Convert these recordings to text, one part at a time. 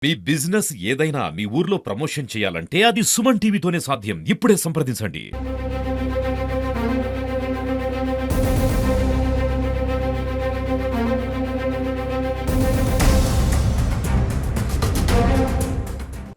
మీ business ఏదైనా మీ ఊర్లో promotion చేయాలంటే అది సుమన్ టీవీతోనే సాధ్యం. ఇప్పుడే సంప్రదించండి.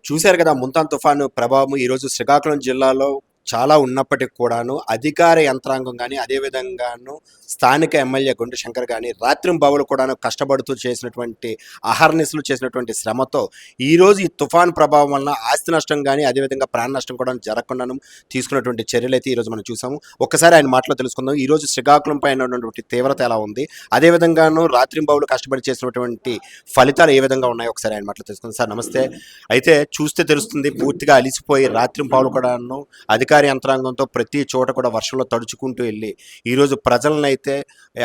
చూశారు కదా! ముంతాన్ తుఫాను ప్రభావం ఈరోజు శ్రీకాకుళం జిల్లాలో చాలా ఉన్నప్పటికి కూడాను అధికార యంత్రాంగం గాని, అదే విధంగాను స్థానిక ఎమ్మెల్యే గుండు శంకర్ గాని రాత్రింబవళ్ళు కూడాను కష్టపడుతూ చేసినటువంటి అహర్నిశలు చేసినటువంటి శ్రమతో ఈరోజు ఈ తుఫాను ప్రభావం వలన ఆస్తి నష్టం గాని, అదేవిధంగా ప్రాణ నష్టం కూడా జరగకుండాను తీసుకున్నటువంటి చర్యలైతే ఈరోజు మనం చూసాము. ఒక్కసారి ఆయన మాటలో తెలుసుకుందాం. ఈరోజు శ్రీకాకుళం పైన ఉన్నటువంటి తీవ్రత ఎలా ఉంది? అదేవిధంగాను రాత్రింబవళ్ళు కష్టపడి చేసినటువంటి ఫలితాలు ఏ విధంగా ఉన్నాయో ఒకసారి ఆయన మాటలో తెలుసుకుందాం. సార్ నమస్తే. అయితే చూస్తే తెలుస్తుంది పూర్తిగా అలిసిపోయి రాత్రింబవళ్ళు కూడాను అధికార యంత్రాంగంతో ప్రతి చోట కూడా వర్షంలో తడుచుకుంటూ వెళ్ళి ఈరోజు ప్రజలను అయితే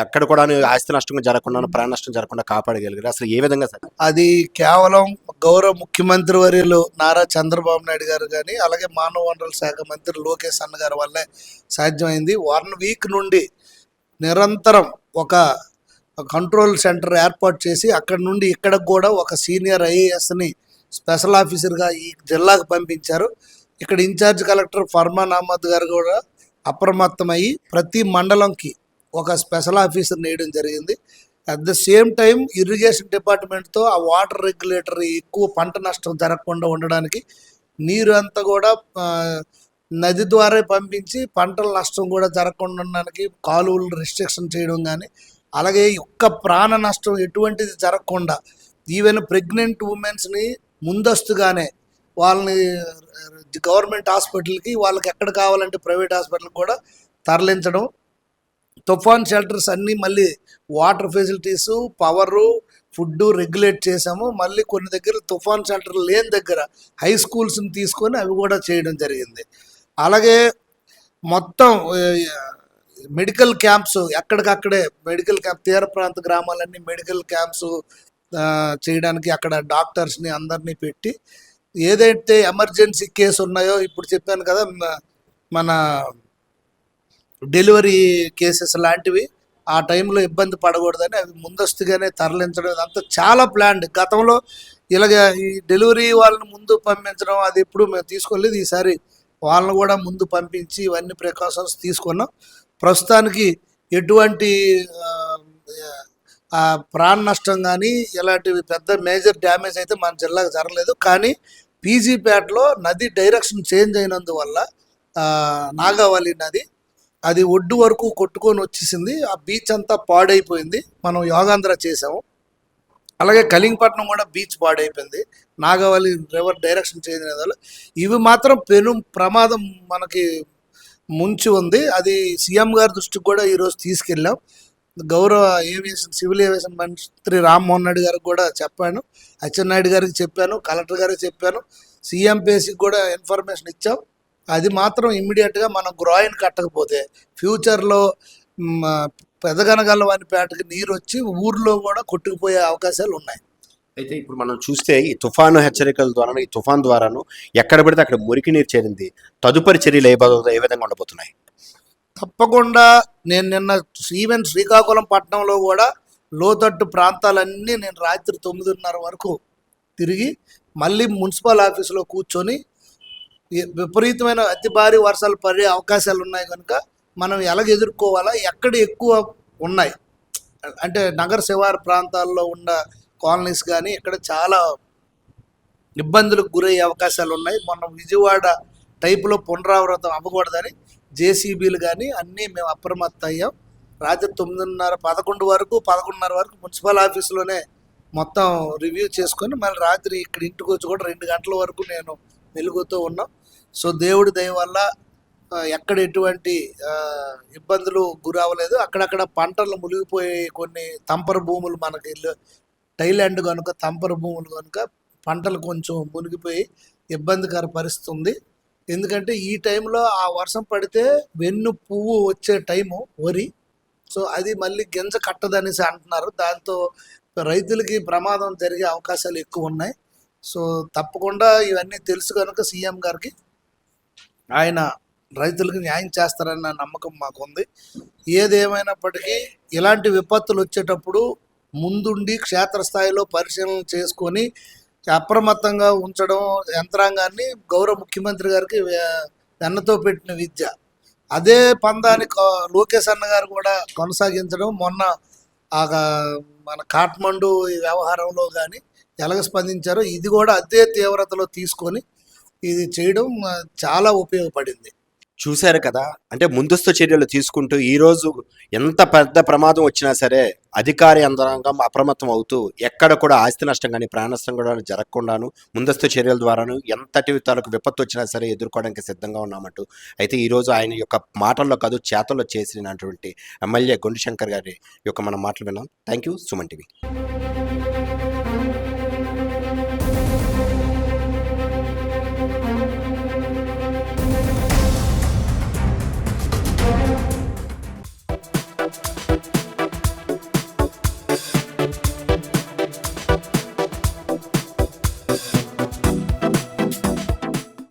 ఎక్కడ కూడా ఆస్తి నష్టం జరగకుండా ప్రాణ నష్టం జరగకుండా కాపాడగలిగారు. అసలు ఏ విధంగా సార్? అది కేవలం గౌరవ ముఖ్యమంత్రి వర్యులు నారా చంద్రబాబు నాయుడు గారు కానీ, అలాగే మానవ వనరుల శాఖ మంత్రి లోకేష్ అన్న గారి వల్లే సాధ్యమైంది. 1 వీక్ నుండి నిరంతరం ఒక కంట్రోల్ సెంటర్ ఏర్పాటు చేసి అక్కడి నుండి ఇక్కడికి కూడా ఒక సీనియర్ ఐఏఎస్ని స్పెషల్ ఆఫీసర్గా ఈ జిల్లాకు పంపించారు. ఇక్కడ ఇన్ఛార్జ్ కలెక్టర్ ఫర్మాన్ అహ్మద్ గారు కూడా అప్రమత్తమయ్యి ప్రతి మండలంకి ఒక స్పెషల్ ఆఫీసర్ని వేయడం జరిగింది. At the same time irrigation డిపార్ట్మెంట్తో ఆ వాటర్ రెగ్యులేటర్ ఎక్కువ పంట నష్టం జరగకుండా ఉండడానికి నీరు అంతా కూడా నది ద్వారా పంపించి పంటల నష్టం కూడా జరగకుండా ఉండడానికి కాలువలు రిస్ట్రిక్షన్ చేయడం కానీ, అలాగే ఒక్క ప్రాణ నష్టం ఎటువంటిది జరగకుండా ఈవెన్ ప్రెగ్నెంట్ ఉమెన్స్ని ముందస్తుగానే వాళ్ళని గవర్నమెంట్ హాస్పిటల్కి, వాళ్ళకి ఎక్కడ కావాలంటే ప్రైవేట్ హాస్పిటల్కి కూడా తరలించడం. తుఫాన్ షెల్టర్స్ అన్నీ మళ్ళీ water facilities, power, food regulate చేసాము. మళ్ళీ కొన్ని దగ్గర తుఫాన్ షెల్టర్ లేని దగ్గర హై స్కూల్స్ని తీసుకొని అవి కూడా చేయడం జరిగింది. అలాగే మొత్తం మెడికల్ క్యాంప్స్ ఎక్కడికక్కడే మెడికల్ క్యాంప్ తీర ప్రాంత గ్రామాలన్నీ మెడికల్ క్యాంప్స్ చేయడానికి అక్కడ డాక్టర్స్ని అందరినీ పెట్టి ఏదైతే ఎమర్జెన్సీ కేసు ఉన్నాయో ఇప్పుడు చెప్పాను కదా, మన డెలివరీ కేసెస్ లాంటివి ఆ టైంలో ఇబ్బంది పడకూడదని అవి ముందస్తుగానే తరలించడం ఇదంతా చాలా ప్లాన్డ్. గతంలో ఇలాగ ఈ డెలివరీ వాళ్ళని ముందు పంపించడం అది ఎప్పుడు మేము తీసుకోలేదు. ఈసారి వాళ్ళని కూడా ముందు పంపించి ఇవన్నీ ప్రికాషన్స్ తీసుకున్నాం. ప్రస్తుతానికి ఎటువంటి ప్రాణ నష్టం కానీ ఇలాంటివి పెద్ద మేజర్ డ్యామేజ్ అయితే మన జిల్లాకు జరగలేదు. కానీ పీజీపేటలో నది డైరెక్షన్ చేంజ్ అయినందువల్ల నాగావళి నది అది ఒడ్డు వరకు కొట్టుకొని వచ్చేసింది. ఆ బీచ్ అంతా పాడైపోయింది. మనం యోగాంధ్ర చేసాము. అలాగే కళింగపట్నం కూడా బీచ్ పాడైపోయింది నాగావళి రివర్ డైరెక్షన్ చేంజ్ అయిన వల్ల. ఇవి మాత్రం పెను ప్రమాదం మనకి ముంచి ఉంది. అది సీఎం గారి దృష్టికి కూడా ఈరోజు తీసుకెళ్ళాం. గౌరవ ఏవియేషన్ సివిల్ ఏవియేషన్ మంత్రి రామ్మోహన్ రెడ్డి గారికి కూడా చెప్పాను, అచ్చెన్నాయుడు గారికి చెప్పాను, కలెక్టర్ గారికి చెప్పాను, సీఎంపీఎస్కి కూడా ఇన్ఫర్మేషన్ ఇచ్చాం. అది మాత్రం ఇమ్మీడియట్గా మనం గ్రాయిన్ కట్టకపోతే ఫ్యూచర్లో పెదగనగలవానిపేటకి నీరు వచ్చి ఊర్లో కూడా కొట్టుకుపోయే అవకాశాలు ఉన్నాయి. అయితే ఇప్పుడు మనం చూస్తే ఈ తుఫాను హెచ్చరికల ద్వారా ఈ తుఫాన్ ద్వారాను ఎక్కడ పడితే అక్కడ మురికి నీరు చేరింది. తదుపరి చర్యలు ఏ విధంగా ఉండబోతున్నాయి? తప్పకుండా నేను నిన్న ఈవెన్ శ్రీకాకుళం పట్టణంలో కూడా లోతట్టు ప్రాంతాలన్నీ నేను రాత్రి 9:30 వరకు తిరిగి మళ్ళీ మున్సిపల్ ఆఫీసులో కూర్చొని విపరీతమైన అతి భారీ వర్షాలు పడే అవకాశాలు ఉన్నాయి కనుక మనం ఎలాగ ఎదుర్కోవాలా, ఎక్కడ ఎక్కువ ఉన్నాయి అంటే నగర శివారు ప్రాంతాల్లో ఉన్న కాలనీస్ కానీ ఇక్కడ చాలా ఇబ్బందులకు గురయ్యే అవకాశాలు ఉన్నాయి. మొన్న విజయవాడ టైపులో పునరావృతం అవ్వకూడదని జేసీబీలు కానీ అన్నీ మేము అప్రమత్తం అయ్యాం. రాత్రి 11:30 వరకు మున్సిపల్ ఆఫీసులోనే మొత్తం రివ్యూ చేసుకొని మళ్ళీ రాత్రి ఇక్కడ ఇంటికి వచ్చి కూడా 2 గంటల వరకు నేను వెలుగుతూ ఉన్నాం. సో దేవుడి దయ వల్ల ఎక్కడ ఎటువంటి ఇబ్బందులు గురవ్వలేదు. అక్కడక్కడ పంటలు మునిగిపోయి కొన్ని తంపర భూములు మనకి టైలాండ్ కనుక తంపర భూములు కనుక పంటలు కొంచెం మునిగిపోయి ఇబ్బందికర పరిస్థితి ఉంది. ఎందుకంటే ఈ టైంలో ఆ వర్షం పడితే వెన్ను పువ్వు వచ్చే టైము వరి. సో అది మళ్ళీ గింజ కట్టదనేసి అంటున్నారు. దాంతో రైతులకి ప్రమాదం జరిగే అవకాశాలు ఎక్కువ ఉన్నాయి. సో తప్పకుండా ఇవన్నీ తెలుసు కనుక సీఎం గారికి ఆయన రైతులకు న్యాయం చేస్తారన్న నమ్మకం మాకుంది. ఏదేమైనప్పటికీ ఇలాంటి విపత్తులు వచ్చేటప్పుడు ముందుండి క్షేత్రస్థాయిలో పరిశీలన చేసుకొని అప్రమత్తంగా ఉంచడం, యంత్రాంగాన్ని గౌరవ ముఖ్యమంత్రి గారికి వెన్నతో పెట్టిన విద్య. అదే పందాన్ని లోకేష్ అన్న గారు కూడా కొనసాగించడం, మొన్న ఆ మన కాఠ్మండు ఈ వ్యవహారంలో కానీ ఎలాగ స్పందించారో ఇది కూడా అదే తీవ్రతలో తీసుకొని ఇది చేయడం చాలా ఉపయోగపడింది. చూశారు కదా, అంటే ముందస్తు చర్యలు తీసుకుంటూ ఈరోజు ఎంత పెద్ద ప్రమాదం వచ్చినా సరే అధికార యంత్రాంగం అప్రమత్తం అవుతూ ఎక్కడ కూడా ఆస్తి నష్టం కానీ ప్రాణ నష్టం కూడా జరగకుండాను ముందస్తు చర్యల ద్వారాను ఎంతటి తాలూకు విపత్తు వచ్చినా సరే ఎదుర్కోవడానికి సిద్ధంగా ఉన్నామంటూ అయితే ఈరోజు ఆయన యొక్క మాటల్లో కాదు చేతల్లో చేసినటువంటి ఎమ్మెల్యే గుండు శంకర్ గారి యొక్క మనం మాటలు విన్నాం. Thank you. సుమన్ టీవీ.